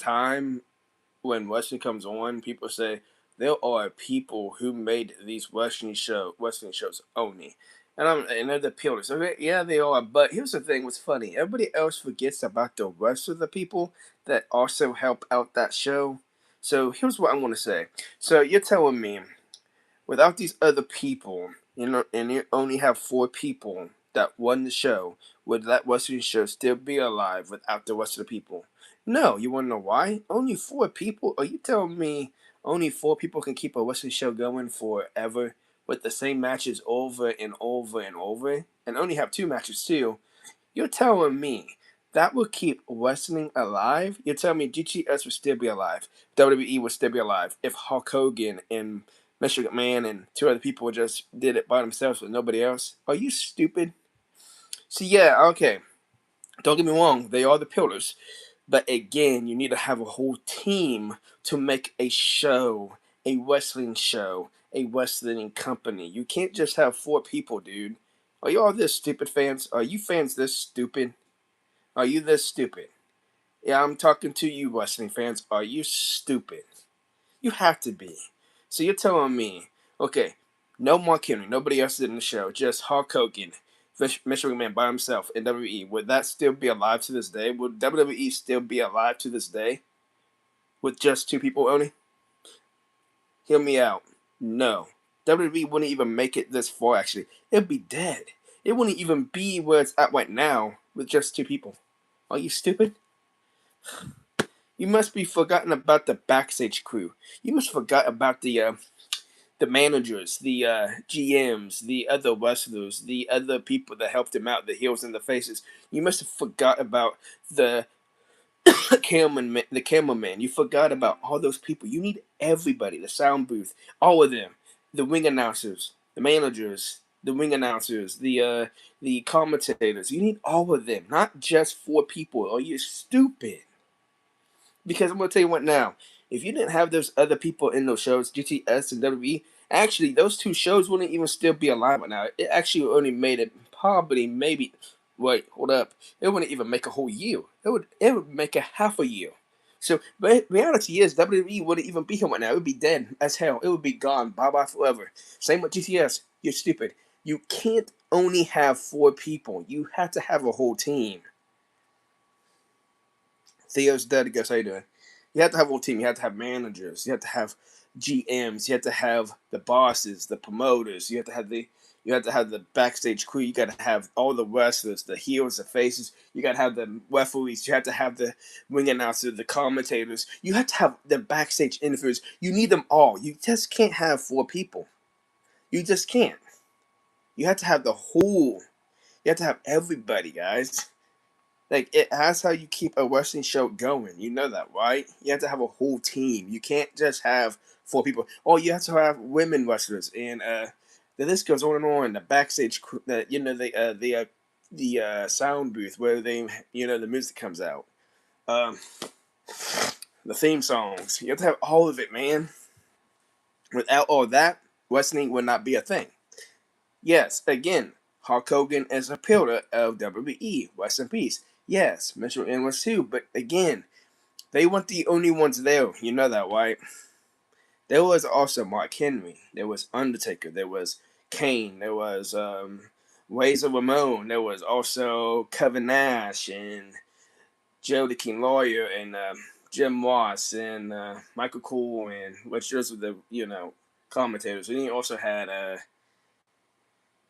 time when wrestling comes on, people say there are people who made these wrestling shows only. And they're the pillars. Okay, yeah, they are. But here's the thing: what's funny? Everybody else forgets about the rest of the people that also help out that show. So here's what I want to say. So you're telling me, without these other people, and you only have four people that won the show, would that wrestling show still be alive without the rest of the people? No. You want to know why? Only four people? Are you telling me only four people can keep a wrestling show going forever with the same matches over and over and over, and only have two matches too? You're telling me that would keep wrestling alive? You're telling me GTS would still be alive, WWE would still be alive if Hulk Hogan and Mr. McMahon and two other people just did it by themselves with nobody else? Are you stupid? See, yeah, okay. Don't get me wrong, they are the pillars. But again, you need to have a whole team to make a show, a wrestling show, a wrestling company. You can't just have four people, dude. Are you all this stupid, fans? Are you fans this stupid? Are you this stupid? Yeah, I'm talking to you, wrestling fans. Are you stupid? You have to be. So you're telling me, okay, no Mark Henry, nobody else in the show, just Hulk Hogan, Mr. McMahon by himself in WWE. Would that still be alive to this day? Would WWE still be alive to this day with just two people only? Hear me out. No. WWE wouldn't even make it this far, actually. It'd be dead. It wouldn't even be where it's at right now with just two people. Are you stupid? You must be forgotten about the backstage crew. You must forgot about the managers, the GMs, the other wrestlers, the other people that helped him out, the heels and the faces. You must have forgot about the cameraman. You forgot about all those people. You need everybody, the sound booth, all of them, the ring announcers, the managers, the ring announcers, the commentators. You need all of them, not just four people. Are you stupid? Because I'm gonna tell you what now. If you didn't have those other people in those shows, GTS and WWE, actually those two shows wouldn't even still be alive right now. It actually only made it probably maybe wait, hold up. It wouldn't even make a whole year. It would make a half a year. So but reality is WWE wouldn't even be here right now. It would be dead as hell. It would be gone. Bye bye forever. Same with GTS. You're stupid. You can't only have four people. You have to have a whole team. Theo's dead. Guess how you doing? You have to have a whole team. You have to have managers. You have to have GMs. You have to have the bosses, the promoters. You have to have the backstage crew. You got to have all the wrestlers, the heels, the faces. You got to have the referees. You have to have the ring announcer, the commentators. You have to have the backstage interviewers. You need them all. You just can't have four people. You just can't. You have to have the whole. You have to have everybody, guys. Like that's how you keep a wrestling show going. You know that, right? You have to have a whole team. You can't just have four people. Oh, you have to have women wrestlers, and the list goes on and on. The backstage, the sound booth where the music comes out. Um, the theme songs. You have to have all of it, man. Without all that, wrestling would not be a thing. Yes, again, Hulk Hogan is a pillar of WWE. Rest in peace. Yes, Mr. N was too, but again, they weren't the only ones there. You know that, right? There was also Mark Henry. There was Undertaker. There was Kane. There was Razor Ramon. There was also Kevin Nash and Joe the King Lawyer and Jim Ross and Michael Cole and which those were the commentators. And he also had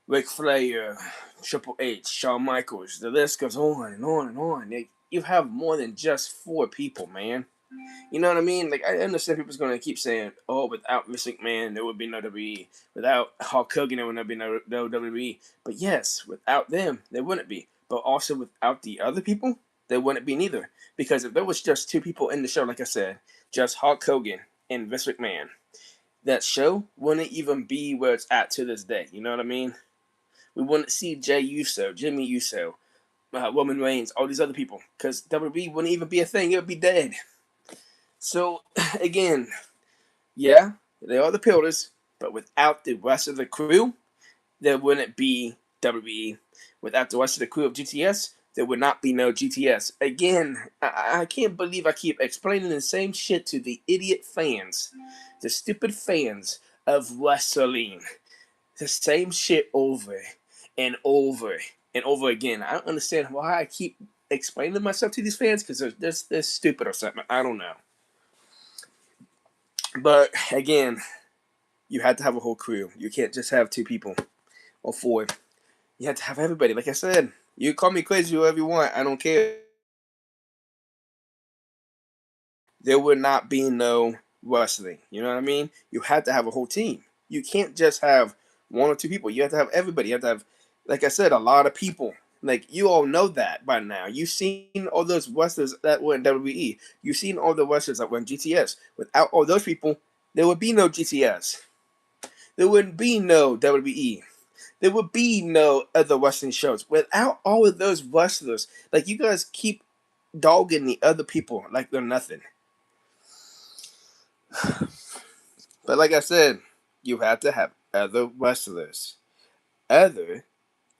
Ric Flair, Triple H, Shawn Michaels. The list goes on and on and on. You have more than just four people, man. You know what I mean? Like I understand people's gonna keep saying, "Oh, without Vince McMahon, there would be no WWE. Without Hulk Hogan, there would not be no WWE." But yes, without them, there wouldn't be. But also without the other people, there wouldn't be neither. Because if there was just two people in the show, like I said, just Hulk Hogan and Vince McMahon, that show wouldn't even be where it's at to this day. You know what I mean? We wouldn't see Jay Uso, Jimmy Uso, Roman Reigns, all these other people, because WWE wouldn't even be a thing. It would be dead. So, again, yeah, they are the pillars, but without the rest of the crew, there wouldn't be WWE. Without the rest of the crew of GTS, there would not be no GTS. Again, I can't believe I keep explaining the same shit to the idiot fans, the stupid fans of wrestling. The same shit over and over and over again. I don't understand why I keep explaining myself to these fans because they're stupid or something. I don't know. But again, you had to have a whole crew. You can't just have two people or four. You have to have everybody. Like I said, you call me crazy whoever you want. I don't care. There would not be no wrestling. You know what I mean? You had to have a whole team. You can't just have one or two people. You have to have everybody. You have to have, like I said, a lot of people. Like you all know that by now. You've seen all those wrestlers that were in WWE. You've seen all the wrestlers that were in GTS. Without all those people, there would be no GTS. There wouldn't be no WWE. There would be no other wrestling shows. Without all of those wrestlers, like you guys keep dogging the other people like they're nothing. But like I said, you have to have other wrestlers other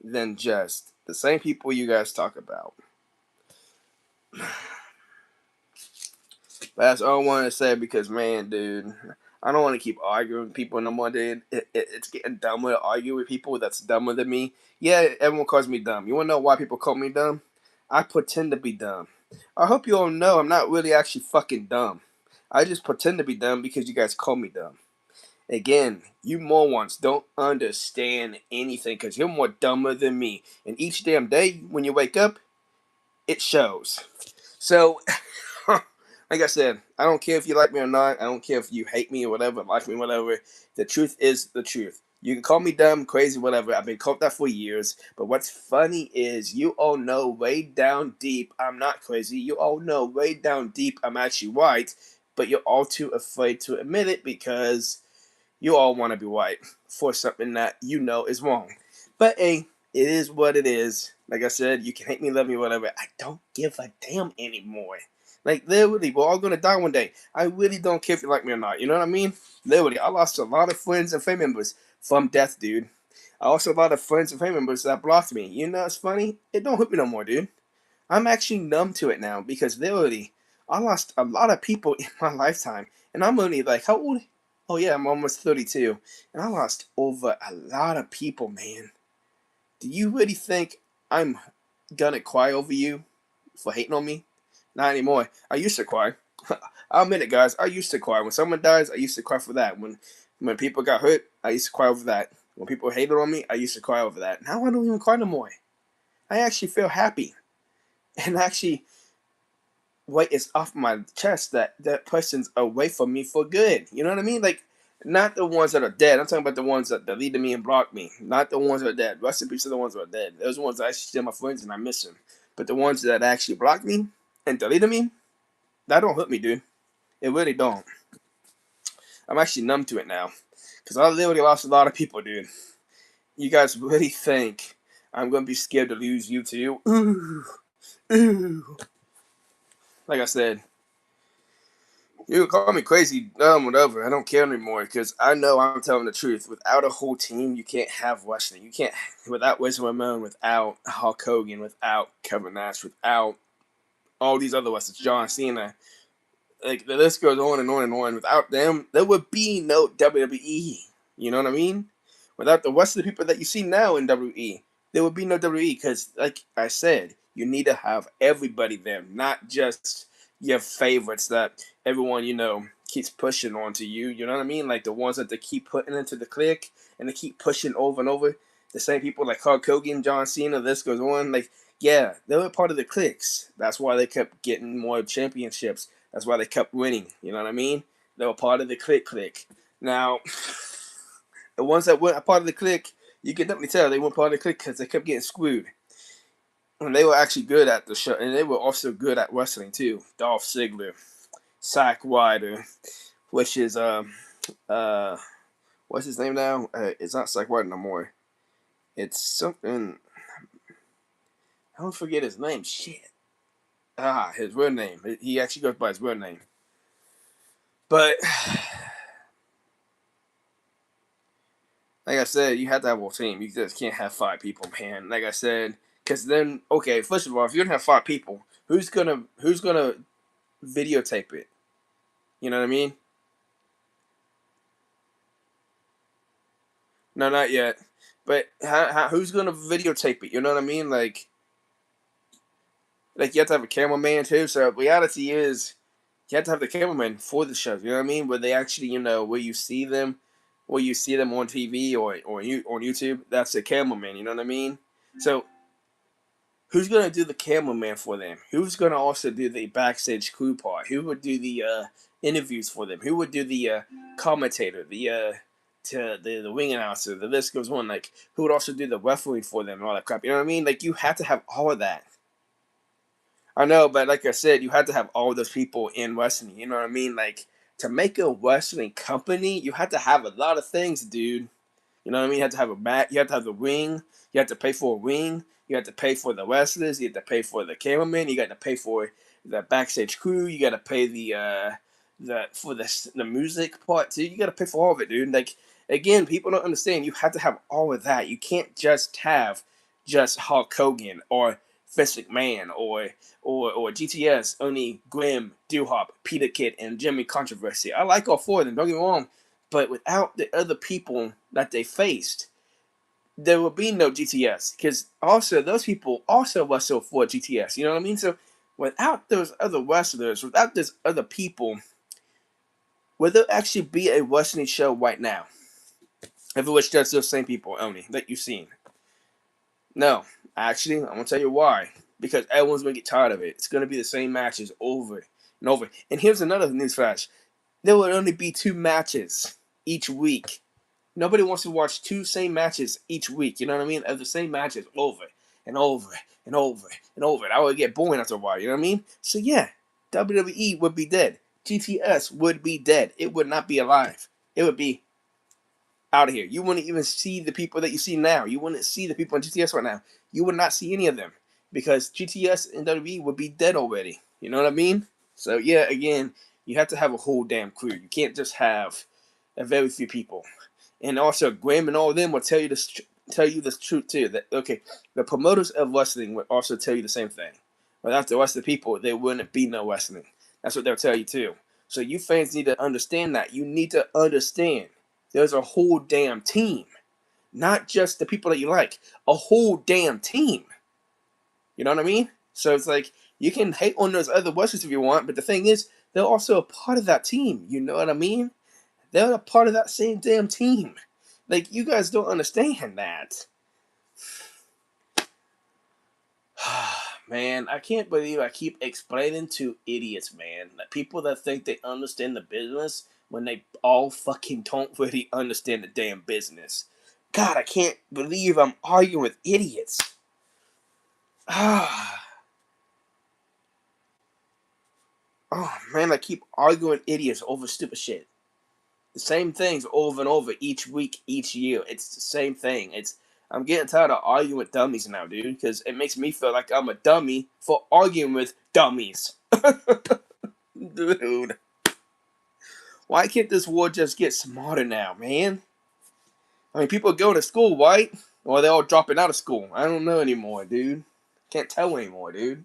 than just the same people you guys talk about. But that's all I want to say because, man, dude, I don't want to keep arguing with people no more, dude. It's getting dumber to argue with people that's dumber than me. Yeah, everyone calls me dumb. You want to know why people call me dumb? I pretend to be dumb. I hope you all know I'm not really actually fucking dumb. I just pretend to be dumb because you guys call me dumb. Again, you morons don't understand anything because you're more dumber than me. And each damn day when you wake up, it shows. So, like I said, I don't care if you like me or not. I don't care if you hate me or whatever, like me, whatever. The truth is the truth. You can call me dumb, crazy, whatever. I've been called that for years. But what's funny is you all know way down deep I'm not crazy. You all know way down deep I'm actually right. But you're all too afraid to admit it because you all want to be right for something that you know is wrong. But hey, it is what it is. Like I said, you can hate me, love me, whatever. I don't give a damn anymore. Like literally, we're all gonna die one day. I really don't care if you like me or not. You know what I mean? Literally, I lost a lot of friends and family members from death, dude. I lost a lot of friends and family members that blocked me. You know what's funny? It don't hurt me no more, dude. I'm actually numb to it now because literally, I lost a lot of people in my lifetime, and I'm only like how old? Oh yeah, I'm almost 32, and I lost over a lot of people, man. Do you really think I'm gonna cry over you for hating on me? Not anymore. I used to cry. I'll admit it, guys. I used to cry. When someone dies, I used to cry for that. When people got hurt, I used to cry over that. When people hated on me, I used to cry over that. Now I don't even cry no more. I actually feel happy. And actually, weight is off my chest that that person's away from me for good. You know what I mean? Like, not the ones that are dead. I'm talking about the ones that deleted me and blocked me. Not the ones that are dead. Rest in peace to the ones that are dead. Those ones that actually still my friends and I miss them. But the ones that actually blocked me and deleted me, that don't hurt me, dude. It really don't. I'm actually numb to it now. Because I literally lost a lot of people, dude. You guys really think I'm going to be scared to lose you too? Ooh. Ooh. Like I said, you can call me crazy, dumb, whatever. I don't care anymore because I know I'm telling the truth. Without a whole team, you can't have wrestling. You can't, without Razor Ramon, without Hulk Hogan, without Kevin Nash, without all these other wrestlers, John Cena. Like, the list goes on and on and on. Without them, there would be no WWE. You know what I mean? Without the rest of the people that you see now in WWE, there would be no WWE because, like I said, you need to have everybody there, not just your favorites that everyone, keeps pushing onto you. You know what I mean? Like the ones that they keep putting into the clique and they keep pushing over and over. The same people like Hulk Hogan, John Cena, this goes on. Like, yeah, they were part of the cliques. That's why they kept getting more championships. That's why they kept winning. You know what I mean? They were part of the clique. Now, the ones that weren't a part of the clique, you can definitely tell they weren't part of the clique because they kept getting screwed. And they were actually good at the show, and they were also good at wrestling too. Dolph Ziggler, Zack Ryder, which is uh what's his name now? It's not Zack Ryder no more. It's something. I don't forget his name. Shit. His real name. He actually goes by his real name. But like I said, you have to have a team. You just can't have five people, man. Like I said, Because then, okay, first of all, if you're gonna have 5 people, who's gonna videotape it? You know what I mean? No, not yet. But who's gonna videotape it? You know what I mean? Like you have to have a cameraman too. So reality is, you have to have the cameraman for the shows. You know what I mean? Where they actually, where you see them on TV or on YouTube. That's the cameraman. You know what I mean? So who's gonna do the cameraman for them? Who's gonna also do the backstage crew part? Who would do the interviews for them? Who would do the commentator, the ring announcer? The list goes on. Like who would also do the referee for them and all that crap? You know what I mean? Like you have to have all of that. I know, but like I said, you have to have all those people in wrestling. You know what I mean? Like to make a wrestling company, you have to have a lot of things, dude. You know what I mean? You have to have a mat. You have to have the ring. You have to pay for a ring. You have to pay for the wrestlers. You have to pay for the cameraman. You got to pay for the backstage crew. You got to pay the music part too. You got to pay for all of it, dude. Like again, people don't understand. You have to have all of that. You can't just have just Hulk Hogan or Vince McMahon or GTS, only Grim, Duhop, Peter Kid, and Jimmy Controversy. I like all 4 of them. Don't get me wrong. But without the other people that they faced, there would be no GTS. Because also, those people also wrestle for GTS. You know what I mean? So, without those other wrestlers, without those other people, would there actually be a wrestling show right now? If it was just those same people only that you've seen? No. Actually, I'm going to tell you why. Because everyone's going to get tired of it. It's going to be the same matches over and over. And here's another news flash. There would only be 2 matches each week. Nobody wants to watch 2 same matches each week. You know what I mean? Of the same matches over and over and over and over. That would get boring after a while. You know what I mean? So yeah, WWE would be dead. GTS would be dead. It would not be alive. It would be out of here. You wouldn't even see the people that you see now. You wouldn't see the people on GTS right now. You would not see any of them because GTS and WWE would be dead already. You know what I mean? So yeah, again, you have to have a whole damn crew. You can't just have a very few people. And also, Graham and all of them will tell you the truth too. That okay, the promoters of wrestling will also tell you the same thing. Without the rest of the people, there wouldn't be no wrestling. That's what they'll tell you too. So you fans need to understand that. You need to understand there's a whole damn team, not just the people that you like. A whole damn team. You know what I mean? So it's like you can hate on those other wrestlers if you want, but the thing is, they're also a part of that team. You know what I mean? They're a part of that same damn team. Like, you guys don't understand that. Man, I can't believe I keep explaining to idiots, man. Like, people that think they understand the business when they all fucking don't really understand the damn business. God, I can't believe I'm arguing with idiots. Oh, man, I keep arguing with idiots over stupid shit. The same things over and over each week, each year. It's the same thing. I'm getting tired of arguing with dummies now, dude, because it makes me feel like I'm a dummy for arguing with dummies. Dude, why can't this world just get smarter now, man? I mean, people go to school, right? Or they're all dropping out of school. I don't know anymore, dude. Can't tell anymore, dude.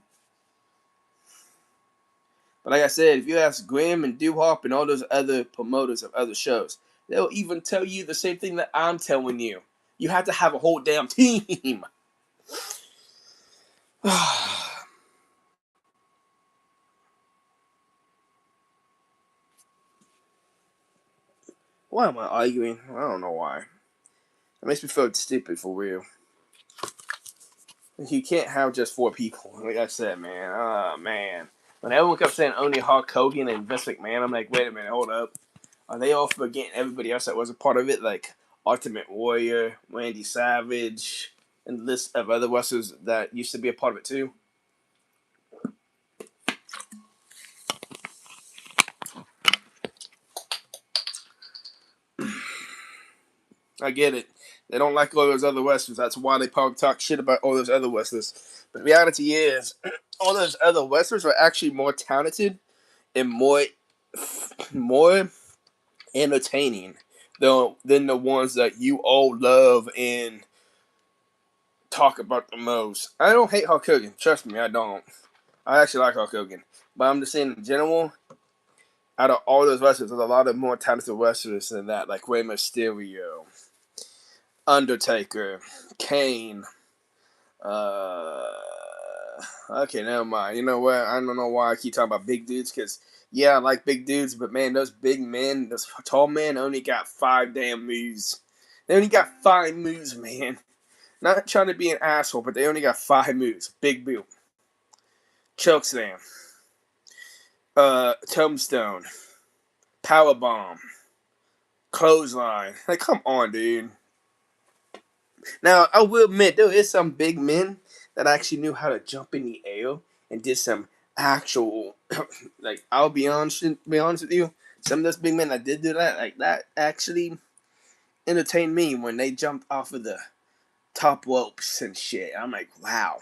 But like I said, if you ask Graham and Doo-Hop and all those other promoters of other shows, they'll even tell you the same thing that I'm telling you. You have to have a whole damn team. Why am I arguing? I don't know why. It makes me feel stupid for real. You can't have just 4 people. Like I said, man. Oh, man. When everyone kept saying only Hulk Hogan and Vince McMahon, I'm like, wait a minute, hold up. Are they all forgetting everybody else that was a part of it? Like Ultimate Warrior, Randy Savage, and the list of other wrestlers that used to be a part of it too? I get it. They don't like all those other wrestlers. That's why they probably talk shit about all those other wrestlers. But the reality is, all those other wrestlers are actually more talented and more entertaining than the ones that you all love and talk about the most. I don't hate Hulk Hogan. Trust me, I don't. I actually like Hulk Hogan. But I'm just saying in general, out of all those wrestlers, there's a lot of more talented wrestlers than that, like Rey Mysterio, Undertaker, Kane. Uh, okay, never mind. You know what? I don't know why I keep talking about big dudes, because, yeah, I like big dudes, but man, those big men, those tall men only got 5 damn moves. They only got 5 moves, man. Not trying to be an asshole, but they only got 5 moves. Big boot. Chokeslam. Tombstone. Powerbomb. Clothesline. Like, come on, dude. Now, I will admit, there is some big men that actually knew how to jump in the air and did some actual, like, I'll be honest with you, some of those big men that did do that, like, that actually entertained me when they jumped off of the top ropes and shit. I'm like, wow,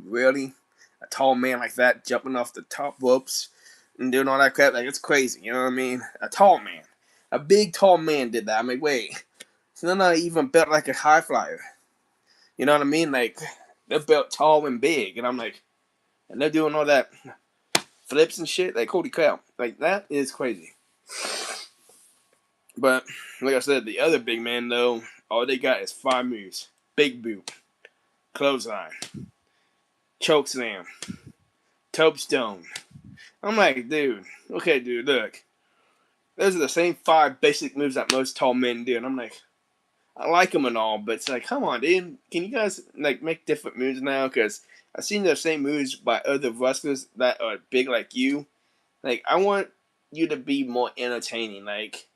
really? A tall man like that jumping off the top ropes and doing all that crap, like, it's crazy, you know what I mean? A tall man. A big, tall man did that. I'm like, wait, so they're not even built like a high flyer. You know what I mean? Like, they're built tall and big, and I'm like, and they're doing all that flips and shit. Like, holy cow. Like, that is crazy. But, like I said, the other big man, though, all they got is 5 moves. Big boot. Clothesline. Chokeslam. Tombstone. I'm like, dude. Okay, dude, look. Those are the same 5 basic moves that most tall men do. And I'm like, I like them and all, but it's like, come on, dude. Can you guys, like, make different moves now? Because I've seen those same moves by other wrestlers that are big like you. Like, I want you to be more entertaining. Like,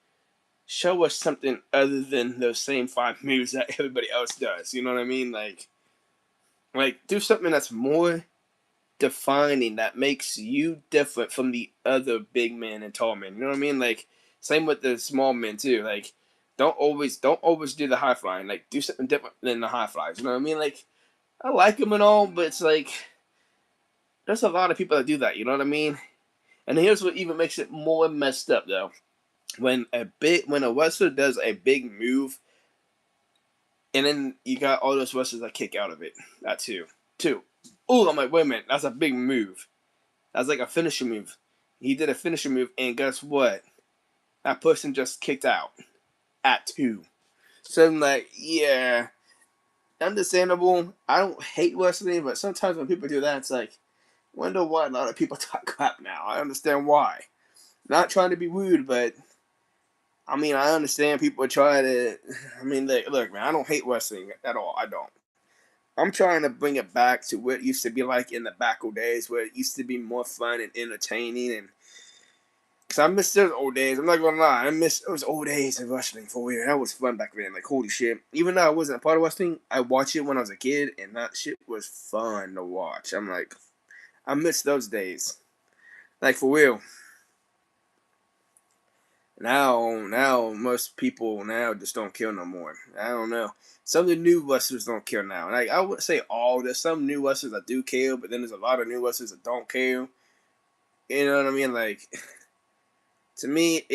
show us something other than those same 5 moves that everybody else does. You know what I mean? Like do something that's more defining, that makes you different from the other big men and tall men. You know what I mean? Like, same with the small men too. Like, don't always do the high flying. Like, do something different than the high flyers. You know what I mean? Like, I like them and all, but it's like there's a lot of people that do that. You know what I mean? And here's what even makes it more messed up though. When a wrestler does a big move, and then you got all those wrestlers that kick out of it. That too. Oh, I'm like, wait a minute, that's a big move. That's like a finisher move. He did a finisher move, and guess what? That person just kicked out at 2. So I'm like, yeah, understandable. I don't hate wrestling, but sometimes when people do that, it's like, wonder why a lot of people talk crap now. I understand why. Not trying to be rude, but I mean, I understand people try to. I mean, look, man, I don't hate wrestling at all. I don't. I'm trying to bring it back to what it used to be like in the back old days, where it used to be more fun and entertaining. And because I miss those old days. I'm not gonna lie, I miss those old days of wrestling for real. That was fun back then. Like, holy shit. Even though I wasn't a part of wrestling, I watched it when I was a kid, and that shit was fun to watch. I'm like, I miss those days. Like, for real. Now most people now just don't kill no more. I don't know. Some of the new wrestlers don't kill now. Like, I wouldn't say all. There's some new wrestlers that do kill, but then there's a lot of new wrestlers that don't kill. You know what I mean? Like, to me,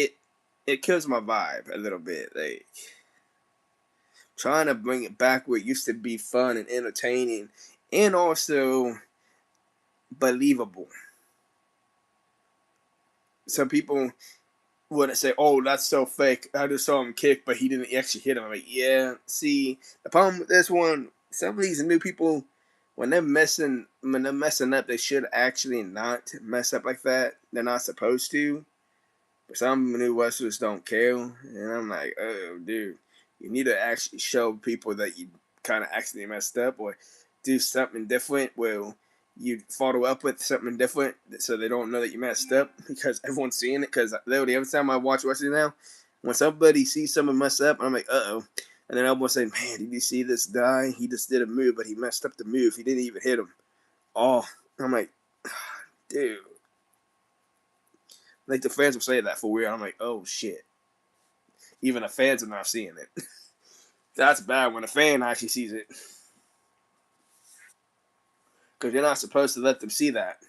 it kills my vibe a little bit. Like, trying to bring it back where it used to be fun and entertaining, and also believable. Some people wouldn't say, "Oh, that's so fake. I just saw him kick, but he didn't actually hit him." I'm like, yeah. See, the problem with this one, some of these new people, when they're messing up, they should actually not mess up like that. They're not supposed to. But some new wrestlers don't care, and I'm like, oh, dude, you need to actually show people that you kind of actually messed up, or do something different where you follow up with something different so they don't know that you messed up, because everyone's seeing it. Because literally every time I watch wrestling now, when somebody sees someone mess up, I'm like, uh-oh. And then everyone's saying, man, did you see this guy? He just did a move, but he messed up the move. He didn't even hit him. Oh, I'm like, dude. Like, the fans will say that for real. I'm like, oh, shit. Even the fans are not seeing it. That's bad when a fan actually sees it. Because you're not supposed to let them see that.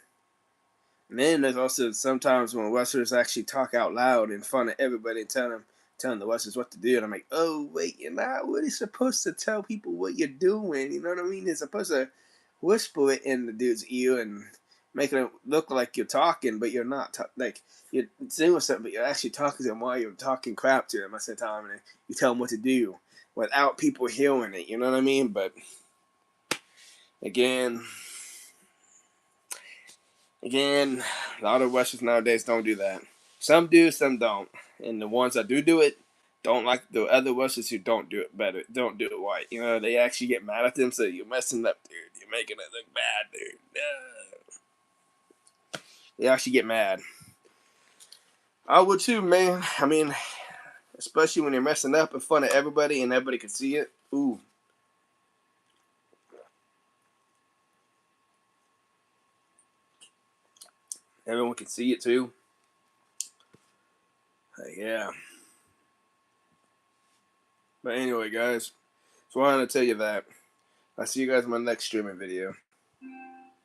And then there's also sometimes when wrestlers actually talk out loud in front of everybody and tell them, telling the Westerns what to do, and I'm like, oh wait, you're not really supposed to tell people what you're doing. You know what I mean? You're supposed to whisper it in the dude's ear and making it look like you're talking, but you're not. Like you're saying something, but you're actually talking to him while you're talking crap to him at the same time, and you tell him what to do without people hearing it. You know what I mean? But again, a lot of Westerns nowadays don't do that. Some do, some don't, and the ones that do it don't like the other Westerns who don't do it better, don't do it right. You know, they actually get mad at them, so you're messing up, dude. You're making it look bad, dude. They actually get mad. I would too, man. I mean, especially when you're messing up in front of everybody and everybody can see it. Ooh. Everyone can see it too. Yeah. But anyway, guys, so I wanted to tell you that. I'll see you guys in my next streaming video.